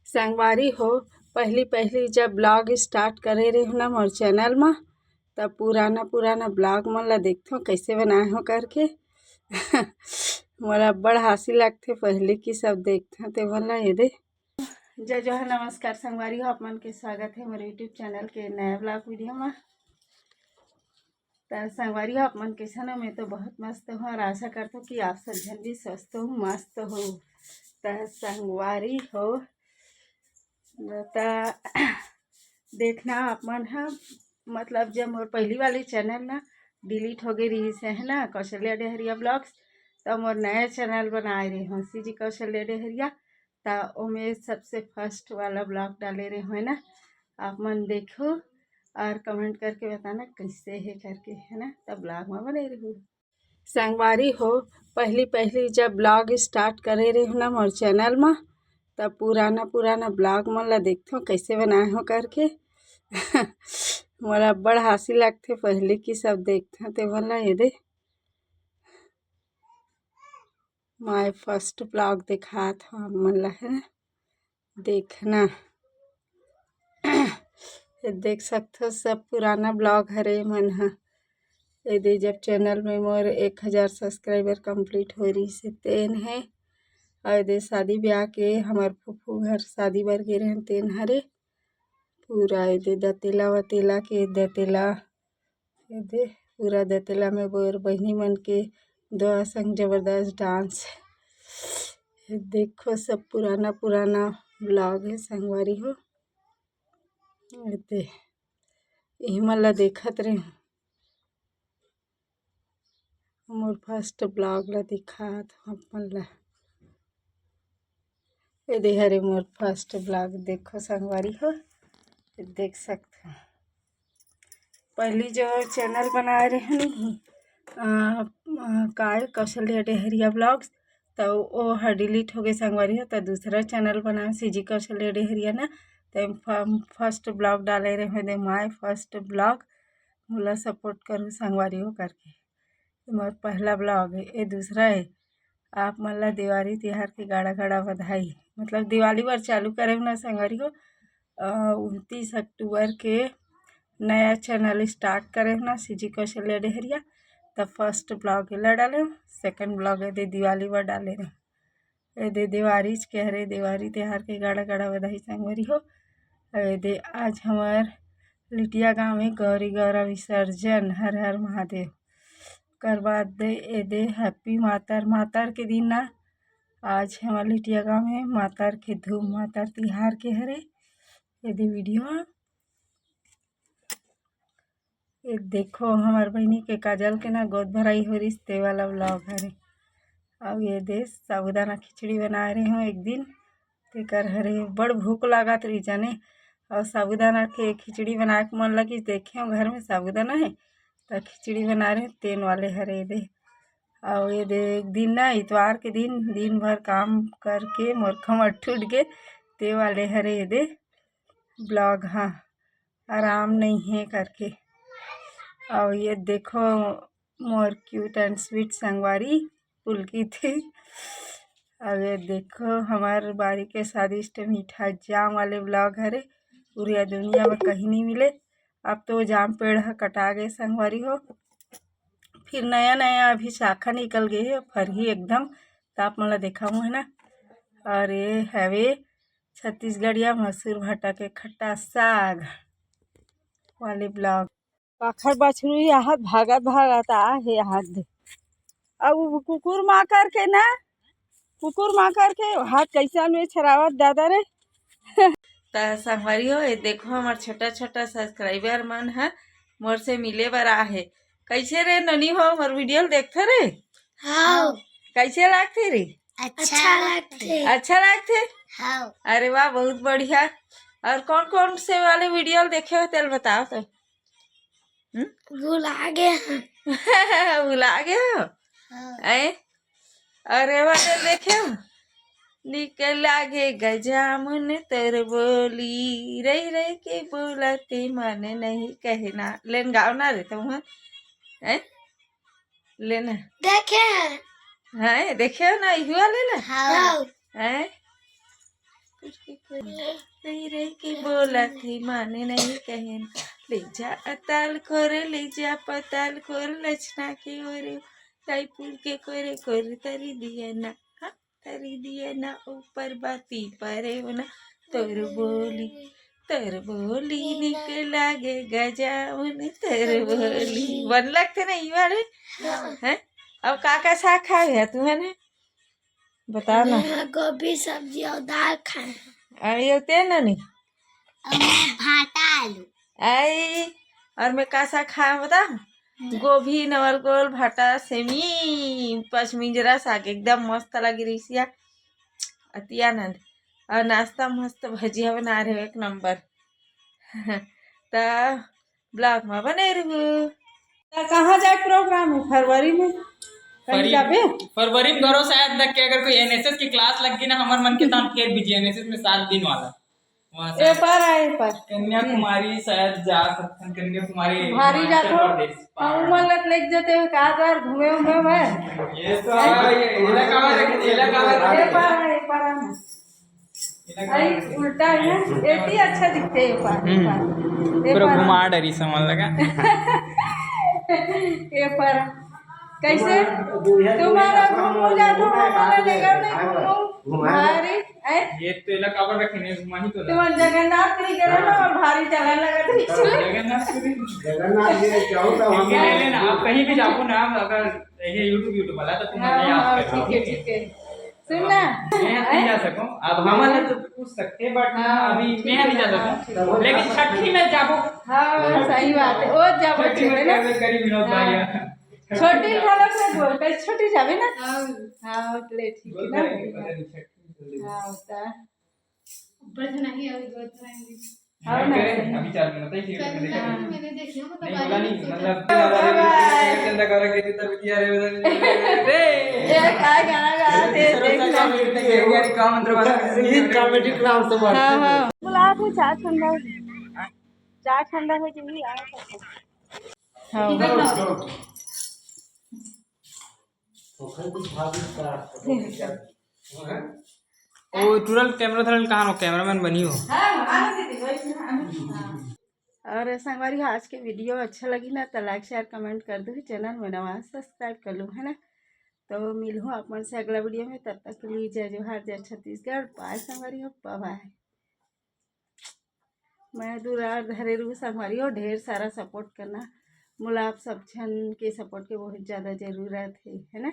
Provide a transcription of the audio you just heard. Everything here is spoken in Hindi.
संगवारी हो पहली पहली जब ब्लॉग स्टार्ट करे रहे हो ना मोर चैनल में तब पुराना ब्लॉग मन ला देखथो कैसे बनाए हो करके मोला बड़ हंसी लगथे पहले की सब देखथे ते मन ला ये दे जय जोहर नमस्कार संगवारी हो आप मन के स्वागत है मेरे यूट्यूब चैनल के नया ब्लॉग वीडियो में। तो संगवारी हो आप मन कैसा ना मैं तो बहुत मस्त हूँ और आशा करता हूँ कि आप सब जन भी स्वस्थ हो मस्त हो। तो संगवारी हो तो देखना आप मन है मतलब जब मोर पहली वाली चैनल ना डिलीट हो गई रही से है ना कौशल्या डेहरिया ब्लॉग्स तो मोर नया चैनल बनाए रहे हूँ सी जी कौशल्या डेहरिया। तो मैं सबसे फर्स्ट वाला ब्लॉग डाले रहे हो ना आप मन देखो और कमेंट करके बताना कैसे है करके है ना तब ब्लॉग में बने रही हूँ। संगवारी हो पहली पहली जब ब्लॉग स्टार्ट करे रहे हो ना मोर चैनल में तब पुराना ब्लॉग मन ला देखथो कैसे बनाए हो करके मोला बड़ हंसी लगथे पहले की सब देखथे ते मन ला ये दे माय फर्स्ट ब्लॉग दिखा था मन ला है ना देखना देख सकते हो सब पुराना ब्लॉग हरे मन है ये जब चैनल में मोर 1000 सब्सक्राइबर कंप्लीट हो रही से तेन है और दे शादी ब्याह के हमार फूफू घर शादी बर गे रहे तेन हरे पूरा ये दतेला वतेला के दतेला ये पूरा दतेला में बोर बहनी मन के दो संग जबरदस्त डांस देखो सब पुराना ब्लॉग है संगवारी हो यही मन ला देखत रहे मोर फर्स्ट ब्लॉग ला दिखात अपन ला ये दे हरे मोर फर्स्ट ब्लॉग देखो संगवारी हो देख सकते हो पहली जो चैनल बनाए रहे नहीं काय कौशल्या डेहरिया ब्लॉग्स तो वो हर डिलीट हो गए संगवारी हो तो दूसरा चैनल बनाए सी जी कौशल्या डेहरिया ना तो फर्स्ट ब्लॉग डाले रहे दे माय फर्स्ट ब्लॉग मोला सपोर्ट करूँ संगवारी हो करके मोर पहला ब्लॉग है ये दूसरा है आप मन ला दिवाली तिहार के गाड़ा बधाई मतलब दिवाली बार चालू करे ना संगवारी हो 29 अक्टूबर के नया चैनल स्टार्ट करे ना सी जी कौशल्या डेहरिया तब फर्स्ट ब्लॉग ला डाले सेकंड ब्लॉग है दे दिवाली बार डाले रहे दे दिवाली के हरे दिवाली तिहार के गाड़ा बधाई संगवारी हो दे आज हमार लिटिया गाँव में गौरी गौरा विसर्जन हर हर महादेव कर बाद दे हैप्पी मातर के दिन ना आज हमारे लिटिया गाँव में मातर के धूम मातर तिहार के हरे ये दे वीडियो ये देखो हमार बहनी के काजल के ना गोद भराई हो रही ते वाला ब्लॉग हरे अब ये दे साबुदाना खिचड़ी बनाए रहे हो एक दिन तेकर हरे बड़ भूख लागत रही जाने और साबुदाना के खिचड़ी बना के मन लगी देखे हो घर में साबुदाना है तो खिचड़ी बना रहे तेन वाले हरे दे और ये दे एक दिन ना इतवार के दिन भर काम करके मोर कमर टूट गए ते वाले हरे ये दे ब्लॉग हाँ आराम नहीं है करके और ये देखो मोर क्यूट एंड स्वीट संगवारी पुलकी थी। अब ये देखो हमारे बारी के स्वादिष्ट मीठा जाम वाले ब्लॉग हरे पूरी दुनिया में कहीं नहीं मिले। अब तो जाम पेड़ कटा गए संगवारी हो फिर नया अभी शाखा निकल गई है फरही एकदम तो आप मला देखा है ना। और ये हैवे छत्तीसगढ़िया मसूर भट्टा के खट्टा साग वाले ब्लॉग पाखड़ बछरू यहाँ भागत आहे हाथ अब कुकुर माकर के ना हाथ कैसा में छरावत दादा रे संगवारी हो ये देखो हमार छोटा सब्सक्राइबर मन है मोर से मिले बर आहे कैसे रे ननी हो मोर वीडियो देखते रे हाँ कैसे लगते रे अच्छा लगते हाँ। अरे वाह बहुत बढ़िया। और कौन से वाले वीडियो देखे हो तेल बताओ तो भुला गए भुला गए हो हाँ। अरे वाले देखे हो निकल आगे गजामुन तर बोली रही के बोलते मन नहीं कहना लेन गाओ ना रे तुम हैं लेना देखे है देखे हो ना युवा लेना हाँ है सही रह के बोला थी माने नहीं कहे ले जा अताल कोरे ले जा पताल कोर लचना के ओरे रायपुर के कोरे कोर तरी दिया ना हाँ तरी दिया ना ऊपर बाती परे ना तोर बोली निकला गे गजाउन तोर बोली वन लगते ना ये वाले हैं अब काका साग खाए है तुम्हें बता ना गोभी सब्जी और दाल खाए अरे ये तेना नहीं भाटा आलू आई और मैं का साग खाया बता गोभी नवल गोल भाटा सेमी पचमिंजरा साग एकदम मस्त लगी रही अति आनंद और नाश्ता मस्त भजिया बना रहे एक नंबर तो ब्लॉग में बने रहू कहाँ जाए प्रोग्राम है फरवरी में कहीं जाबे फरवरी में करो शायद देख के अगर कोई एनएसएस की क्लास लग गई ना हमारे मन के साथ फिर भी एनएसएस में 7 दिन वाला वहाँ ए पर कन्याकुमारी शायद जा सकते हैं कन्याकुमारी भारी जातो हम मन लेके जाते हो का बार घूमे घूमे मैं ये तो पर आई उल्टा है एटी अच्छा दिखते है पर घुमा डरी समझ लगा ये पर कैसे तुम्हारा घूमो जातो हमारा लेकर नहीं घूमो भारी ये तो इलाका पर रखने घुमानी तो तुम जगन्नाथ नहीं करे ना और भारी चलन लगा थी जगन्नाथ जी ले लेना आप कहीं भी जाओ ना अगर ये यूट्यूब वाला तो तुम्हारे याद ठीक है सुनना मैं नहीं जा सकूं अब हमारे तो पूछ सकते बट अभी मैं नहीं जा सकूं लेकिन छठी में जाबो हाँ सही बात है वो जाबो ना करी विनोद भाई छोटी हालत में बोल कर छोटी जाबे ना हाँ ले ठीक है ना हाँ होता बढ़ नहीं अभी बहुत रहेंगे हाँ ना अभी चल मैंने देखी नहीं बोला नहीं मतलब चंदा कर के तो बिटिया रे ये काय गाना गा दे देख का मंत्र वाला कॉमेडी क्लास से बात हां बुला तू चाय ठंडा हो जाएगी आ हां ओ टूरल कैमरा थरल कहां हो कैमरामैन बनी हो और संगवारी आज के वीडियो अच्छा लगी ना तो लाइक शेयर कमेंट कर दो चैनल में नवा सब्सक्राइब कर लो है ना तो मिलूँ अपन से अगला वीडियो में तब तक के लिए जय जोहार जय छत्तीसगढ़ बाय संगवारी हो बाय मैं दूर धरे रू संगवारी हो ढेर सारा सपोर्ट करना मुला आप सब जन के सपोर्ट के बहुत ज़्यादा ज़रूरत है ना।